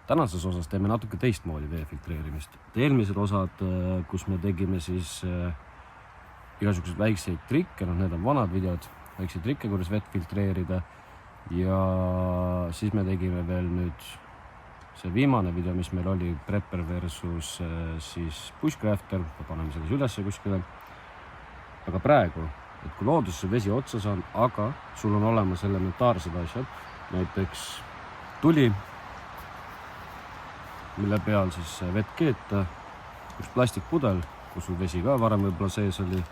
Tänases osas teeme natuke teistmoodi vee filtreerimist. Eelmised osad, kus me tegime siis igasuguseid väikseid trikke, need on vanad videod, väikseid trikke, kuidas vett filtreerida. Ja siis me tegime veel nüüd see viimane video, mis meil oli Prepper versus siis Bushcrafter, paneme selles üles kuskile. Aga praegu, et kui looduses vesi otsas on, aga sul on olemas elementaarsed asjad, näiteks tuli, mille peal siis vett keeta, üks plastikpudel, kus sul vesi ka varem võib-olla sees oli,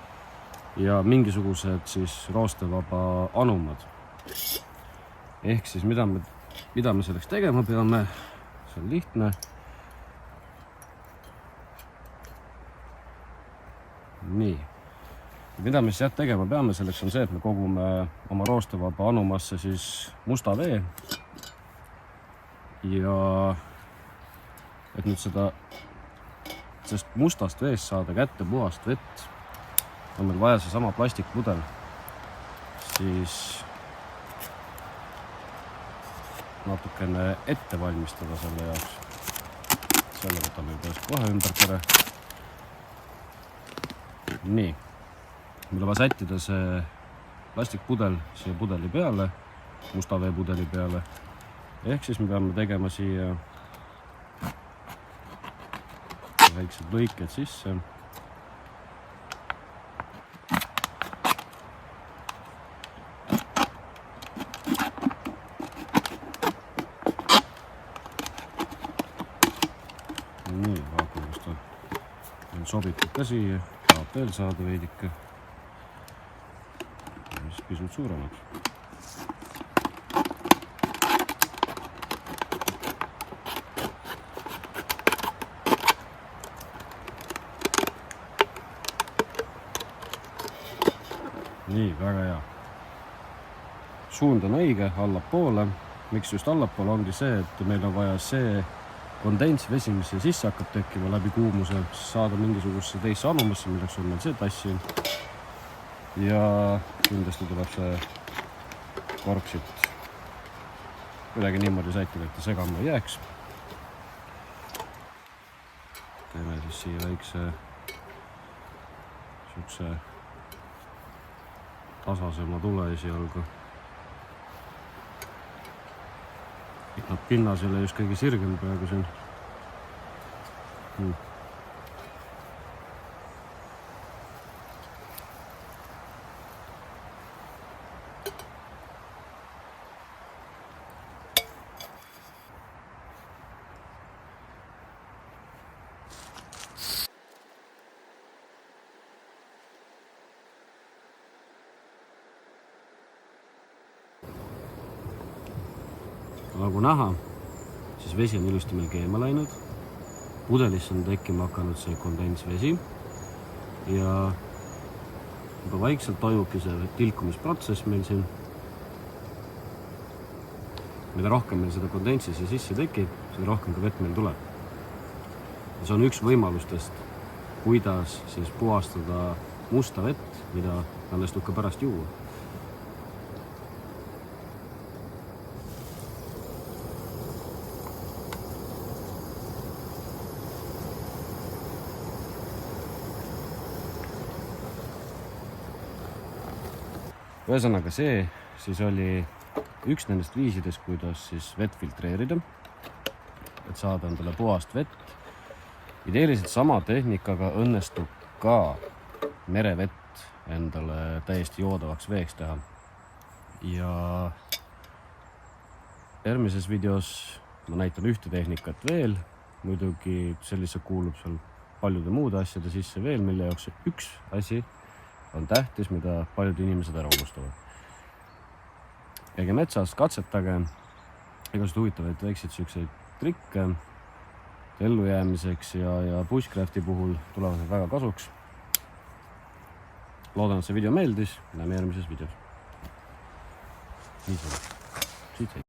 ja mingisugused siis roostevaba anumad. Ehk siis mida me selleks tegema peame, see on lihtne. Nii. Mida me siis tegema peame, selleks on see, et me kogume oma roostevaba anumasse siis musta vee. Ja et nüüd sest mustast veest saada kätte puhast vett, on meil vaja seesama plastikpudel, siis natukene ette valmistada selle jaoks. Selle võtame juba kohe ümber kere. Nii, meil on sättida see plastikpudel siia pudeli peale, musta vee pudeli peale. Ehk siis me peame tegema siia väiksed lõiked sisse. Nii, vaatame, kas ta on sobitud ka siia. Tahab veel saada veidike. Mis pisut suuremaks. Nii, väga hea. Suund on õige, allapoole. Miks just allapoole ongi see, et meil on vaja see kondensvesi, mis sisse hakkab tekkima läbi kuumuse, saada mingisugusesse teisse anumasse, milleks on meil see tassi. Ja kindlasti tuleb see kork siit kuidagi niimoodi sättida, et ta segama ei jääks. Teeme siis siia väikse sihukese tasasema tule esialgu. Pinnas ei ole just kõige sirgem praegu siin. Nagu näha, siis vesi on ilusti meil keema läinud. Pudelisse on tekkima hakanud see kondensvesi ja juba vaikselt toimubki see tilkumisprotsess meil siin. Mida rohkem meil seda kondentsi sisse tekib, seda rohkem ka vett meil tuleb. Ja see on üks võimalustest, kuidas siis puhastada musta vett, mida õnnestub ka pärast juua. Ühesõnaga see siis oli üks nendest viisidest, kuidas siis vett filtreerida, et saada endale puhast vett. Ideeliselt sama tehnikaga õnnestub ka merevett endale täiesti joodavaks veeks teha. Ja järgmises videos ma näitan ühte tehnikat veel. Muidugi sellise kuulub seal paljude muude asjade sisse veel, mille jaoks üks asi on tähtis, mida paljud inimesed ära unustavad. Käige metsas, katsetage, igasuguseid huvitavaid väikseid sihukseid trikke ellujäämiseks ja Bushcrafti puhul tulevad need väga kasuks. Loodan, et see video meeldis. Näeme järgmises videos. Nii see. Siit